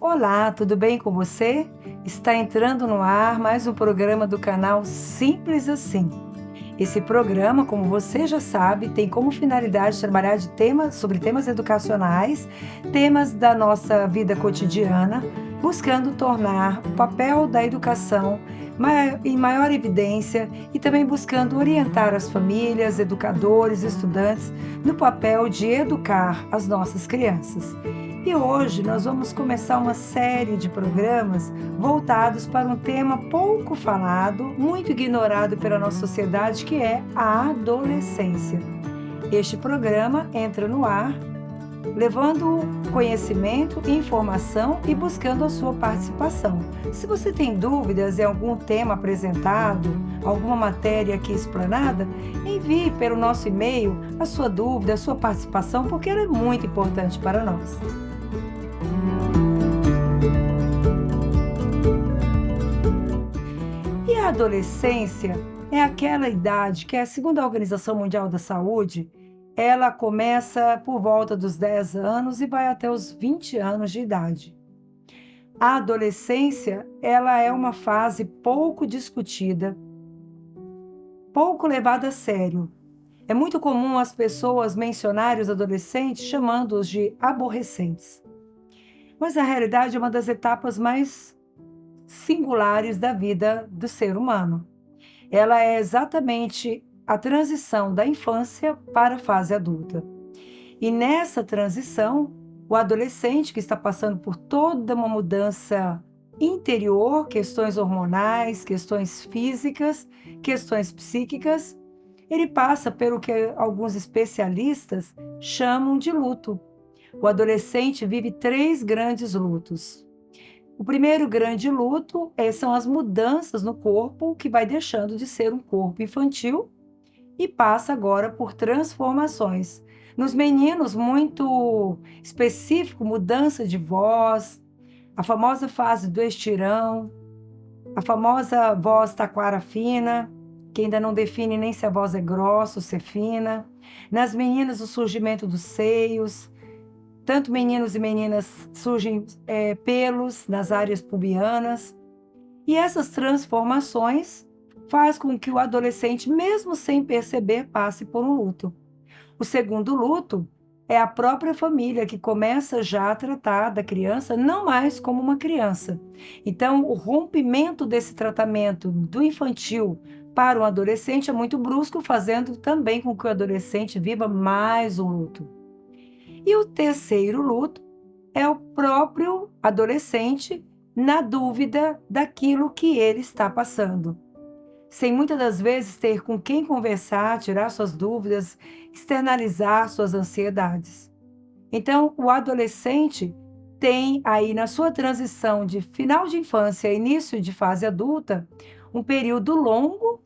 Olá, tudo bem com você? Está entrando no ar mais um programa do canal Simples Assim. Esse programa, como você já sabe, tem como finalidade trabalhar sobre temas educacionais, temas da nossa vida cotidiana, buscando tornar o papel da educação em maior evidência e também buscando orientar as famílias, educadores, estudantes no papel de educar as nossas crianças. E hoje nós vamos começar uma série de programas voltados para um tema pouco falado, muito ignorado pela nossa sociedade, que é a adolescência. Este programa entra no ar levando conhecimento, informação e buscando a sua participação. Se você tem dúvidas em algum tema apresentado, alguma matéria aqui explanada, envie pelo nosso e-mail a sua dúvida, a sua participação, porque ela é muito importante para nós. E a adolescência é aquela idade que, segundo a Organização Mundial da Saúde, ela começa por volta dos 10 anos e vai até os 20 anos de idade. A adolescência, ela é uma fase pouco discutida, pouco levada a sério. É muito comum as pessoas mencionarem os adolescentes chamando-os de aborrecentes. Mas na realidade é uma das etapas mais singulares da vida do ser humano. Ela é exatamente a transição da infância para a fase adulta. E nessa transição, o adolescente que está passando por toda uma mudança interior, questões hormonais, questões físicas, questões psíquicas, ele passa pelo que alguns especialistas chamam de luto. O adolescente vive 3 grandes lutos. O primeiro grande luto são as mudanças no corpo, que vai deixando de ser um corpo infantil e passa agora por transformações. Nos meninos, muito específico, mudança de voz, a famosa fase do estirão, a famosa voz taquara fina, que ainda não define nem se a voz é grossa ou se é fina. Nas meninas, o surgimento dos seios. Tanto meninos e meninas surgem pelos nas áreas pubianas. E essas transformações faz com que o adolescente, mesmo sem perceber, passe por um luto. O segundo luto é a própria família que começa já a tratar da criança não mais como uma criança. Então, o rompimento desse tratamento do infantil para o adolescente é muito brusco, fazendo também com que o adolescente viva mais um luto. E o terceiro luto é o próprio adolescente na dúvida daquilo que ele está passando, sem muitas das vezes ter com quem conversar, tirar suas dúvidas, externalizar suas ansiedades. Então, o adolescente tem aí na sua transição de final de infância a início de fase adulta, um período longo,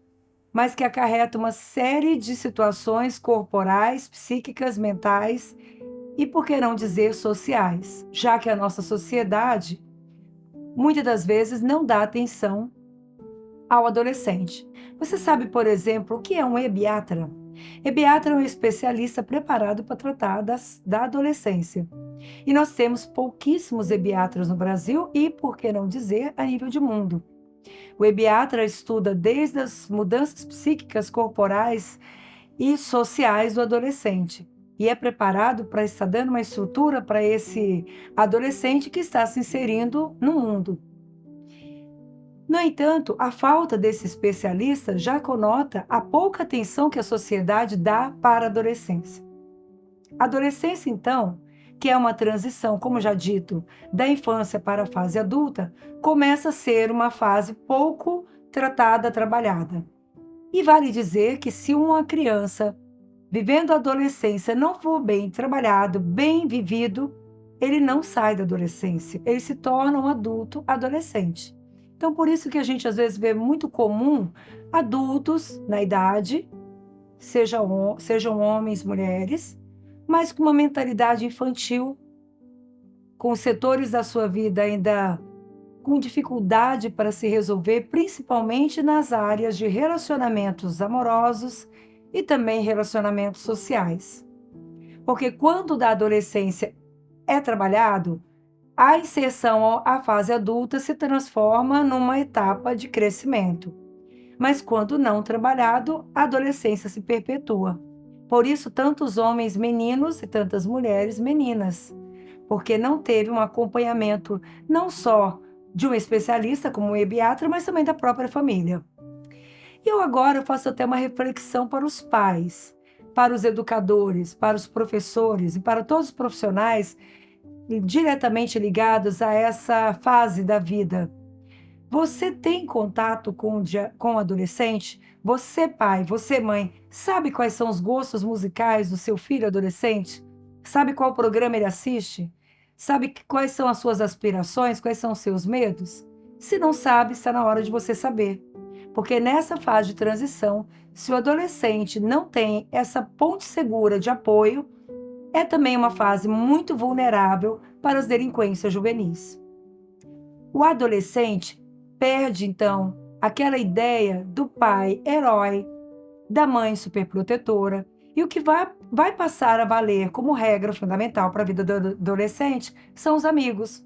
mas que acarreta uma série de situações corporais, psíquicas, mentais e, por que não dizer, sociais, já que a nossa sociedade, muitas das vezes, não dá atenção ao adolescente. Você sabe, por exemplo, o que é um ebiatra? Ebiatra é um especialista preparado para tratar da adolescência. E nós temos pouquíssimos ebiatras no Brasil e, por que não dizer, a nível de mundo. O ebiatra estuda desde as mudanças psíquicas, corporais e sociais do adolescente e é preparado para estar dando uma estrutura para esse adolescente que está se inserindo no mundo. No entanto, a falta desse especialista já conota a pouca atenção que a sociedade dá para a adolescência. A adolescência, então, que é uma transição, como já dito, da infância para a fase adulta, começa a ser uma fase pouco tratada, trabalhada. E vale dizer que se uma criança vivendo a adolescência não for bem trabalhado, bem vivido, ele não sai da adolescência, ele se torna um adulto adolescente. Então, por isso que a gente às vezes vê muito comum adultos na idade, sejam homens, mulheres, mas com uma mentalidade infantil, com setores da sua vida ainda com dificuldade para se resolver, principalmente nas áreas de relacionamentos amorosos e também relacionamentos sociais. Porque quando da adolescência é trabalhado, A inserção à fase adulta se transforma numa etapa de crescimento, mas quando não trabalhado, a adolescência se perpetua. Por isso, tantos homens meninos e tantas mulheres meninas, porque não teve um acompanhamento não só de um especialista como um ebiatra, mas também da própria família. E eu agora faço até uma reflexão para os pais, para os educadores, para os professores e para todos os profissionais diretamente ligados a essa fase da vida. Você tem contato com o adolescente? Você, pai, você, mãe, sabe quais são os gostos musicais do seu filho adolescente? Sabe qual programa ele assiste? Sabe quais são as suas aspirações? Quais são os seus medos? Se não sabe, está na hora de você saber. Porque nessa fase de transição, se o adolescente não tem essa ponte segura de apoio, é também uma fase muito vulnerável para as delinquências juvenis. O adolescente perde, então, aquela ideia do pai herói, da mãe superprotetora, e o que vai passar a valer como regra fundamental para a vida do adolescente são os amigos.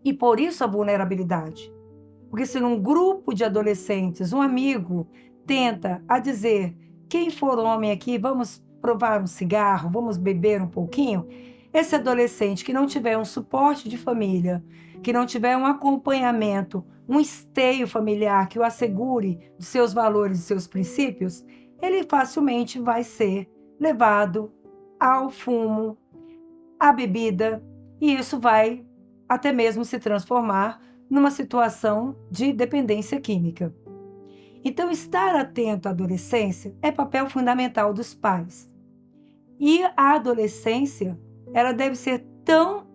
E por isso a vulnerabilidade. Porque se num grupo de adolescentes um amigo tenta a dizer: quem for homem aqui, vamos provar um cigarro, vamos beber um pouquinho, esse adolescente que não tiver um suporte de família, que não tiver um acompanhamento, um esteio familiar que o assegure dos seus valores e seus princípios, ele facilmente vai ser levado ao fumo, à bebida, e isso vai até mesmo se transformar numa situação de dependência química. Então, estar atento à adolescência é papel fundamental dos pais. E a adolescência, ela deve ser tão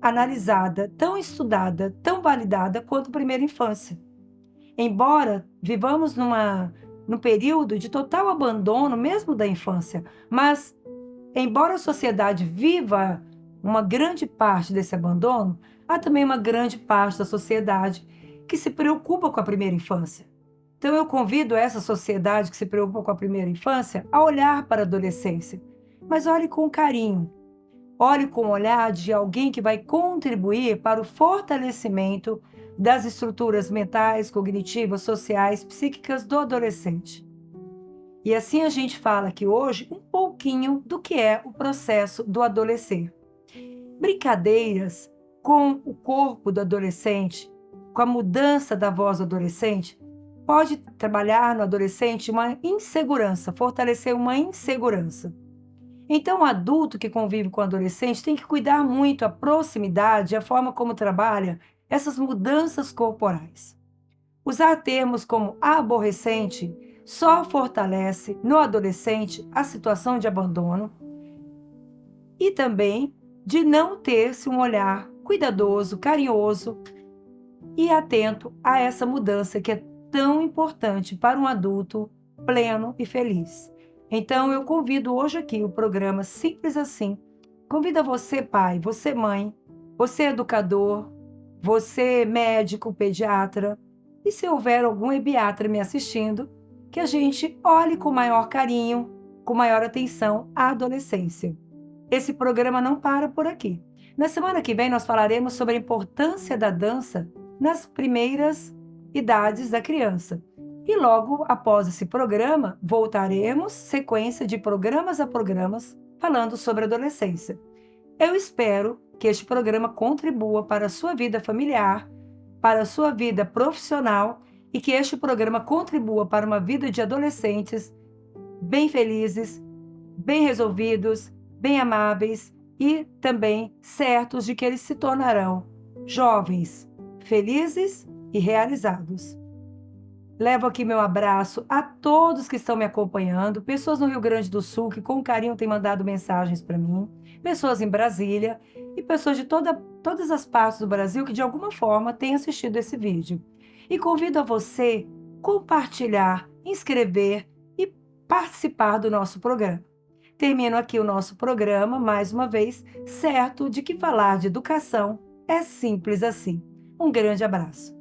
analisada, tão estudada, tão validada quanto a primeira infância. Embora vivamos num período de total abandono, mesmo da infância, mas, embora a sociedade viva uma grande parte desse abandono, há também uma grande parte da sociedade que se preocupa com a primeira infância. Então, eu convido essa sociedade que se preocupa com a primeira infância a olhar para a adolescência, mas olhe com carinho. Olhe com o olhar de alguém que vai contribuir para o fortalecimento das estruturas mentais, cognitivas, sociais, psíquicas do adolescente. E assim a gente fala aqui hoje um pouquinho do que é o processo do adolescer. Brincadeiras com o corpo do adolescente, com a mudança da voz do adolescente, pode trabalhar no adolescente uma insegurança, fortalecer uma insegurança. Então, o adulto que convive com o adolescente tem que cuidar muito a proximidade, a forma como trabalha essas mudanças corporais. Usar termos como aborrecente só fortalece no adolescente a situação de abandono e também de não ter-se um olhar cuidadoso, carinhoso e atento a essa mudança que é tão importante para um adulto pleno e feliz. Então, eu convido hoje aqui o programa Simples Assim. Convido você, pai, você, mãe, você, educador, você, médico, pediatra, e se houver algum ebiatra me assistindo, que a gente olhe com maior carinho, com maior atenção à adolescência. Esse programa não para por aqui. Na semana que vem, nós falaremos sobre a importância da dança nas primeiras idades da criança. E logo após esse programa, voltaremos sequência de programas a programas falando sobre a adolescência. Eu espero que este programa contribua para a sua vida familiar, para a sua vida profissional e que este programa contribua para uma vida de adolescentes bem felizes, bem resolvidos, bem amáveis e também certos de que eles se tornarão jovens, felizes e realizados. Levo aqui meu abraço a todos que estão me acompanhando, pessoas no Rio Grande do Sul que com carinho têm mandado mensagens para mim, pessoas em Brasília e pessoas de todas as partes do Brasil que de alguma forma têm assistido esse vídeo. E convido a você compartilhar, inscrever e participar do nosso programa. Termino aqui o nosso programa, mais uma vez, certo de que falar de educação é simples assim. Um grande abraço.